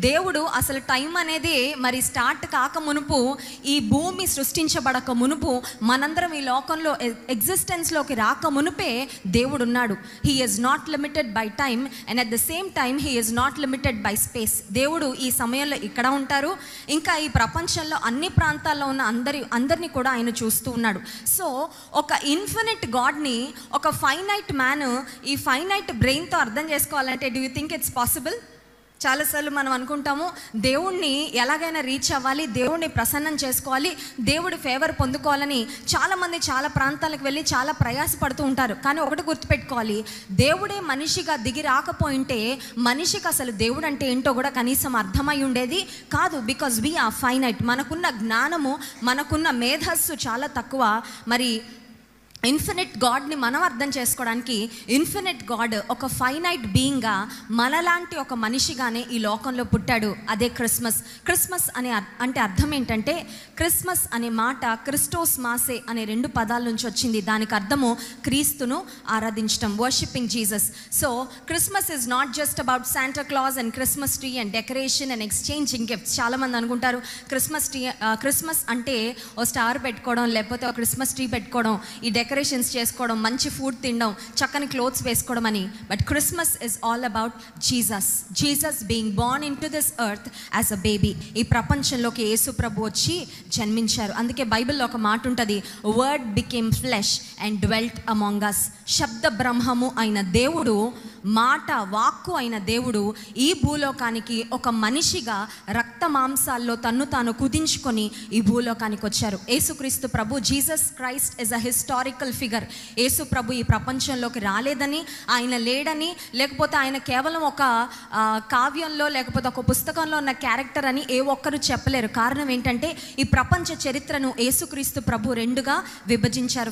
దేవుడు అసలు టైం అనేది మరి స్టార్ట్ కాక మునుపు, ఈ భూమి సృష్టించబడక మునుపు, మనందరం ఈ లోకంలో ఎగ్జిస్టెన్స్లోకి రాక మునుపే దేవుడు ఉన్నాడు. He is not limited by time and at the same time he is not limited by space. దేవుడు ఈ సమయంలో ఇక్కడ ఉంటారు, ఇంకా ఈ ప్రపంచంలో అన్ని ప్రాంతాల్లో ఉన్న అందరినీ కూడా ఆయన చూస్తూ ఉన్నాడు. సో ఒక ఇన్ఫినిట్ గాడ్ని ఒక ఫైనైట్ మ్యాన్ ఈ ఫైనైట్ బ్రెయిన్తో అర్థం చేసుకోవాలంటే, do you think it's possible? చాలాసార్లు మనం అనుకుంటాము, దేవుణ్ణి ఎలాగైనా రీచ్ అవ్వాలి, దేవుణ్ణి ప్రసన్నం చేసుకోవాలి, దేవుడి ఫేవర్ పొందుకోవాలని చాలామంది చాలా ప్రాంతాలకు వెళ్ళి చాలా ప్రయాసపడుతూ ఉంటారు. కానీ ఒకటి గుర్తుపెట్టుకోవాలి, దేవుడే మనిషిగా దిగి రాకపోయింటే మనిషికి అసలు దేవుడు అంటే ఏంటో కూడా కనీసం అర్థమై ఉండేది కాదు. Because we are finite. మనకున్న జ్ఞానము, మనకున్న మేధస్సు చాలా తక్కువ. మరి ఇన్ఫినిట్ గాడ్ని మనం అర్థం చేసుకోవడానికి ఇన్ఫినిట్ గాడ్ ఒక ఫైనైట్ బీయింగ్గా మనలాంటి ఒక మనిషిగానే ఈ లోకంలో పుట్టాడు. అదే క్రిస్మస్. క్రిస్మస్ అంటే అర్థం ఏంటంటే, క్రిస్మస్ అనే మాట క్రిస్టోస్ మాసే అనే 2 పదాల నుంచి వచ్చింది. దానికి అర్థము క్రీస్తును ఆరాధించడం, worshipping Jesus. So Christmas is not just about Santa Claus and Christmas tree and decoration and exchanging gifts. చాలామంది అనుకుంటారు క్రిస్మస్ అంటే ఓ స్టార్ పెట్టుకోవడం, లేకపోతే ఒక క్రిస్మస్ ట్రీ పెట్టుకోవడం, ఈ డెకరేషన్స్ చేసుకోవడం, మంచి ఫుడ్ తినడం, చక్కని క్లోత్స్ వేసుకోవడం అని. But Christmas is all about Jesus being Born in to this earth as a baby. ఈ ప్రపంచంలోకి యేసు ప్రభు వచ్చి జన్మించారు. అందుకే బైబిల్లో ఒక మాట ఉంటుంది, word became flesh and dwelt among us. శబ్ద బ్రహ్మము అయిన దేవుడు, మాట వాక్కు అయిన దేవుడు ఈ భూలోకానికి ఒక మనిషిగా రక్త మాంసాల్లో తన్ను తాను కుదించుకొని ఈ భూలోకానికి వచ్చారు. యేసుక్రీస్తు ప్రభు, Jesus Christ is a historical figure. యేసు ప్రభు ఈ ప్రపంచంలోకి రాలేదని, ఆయన లేడని, లేకపోతే ఆయన కేవలం ఒక కావ్యంలో లేకపోతే ఒక పుస్తకంలో ఉన్న క్యారెక్టర్ అని ఏ ఒక్కరు చెప్పలేరు. కారణం ఏంటంటే, ఈ ప్రపంచ చరిత్రను యేసుక్రీస్తు ప్రభు 2గా విభజించారు.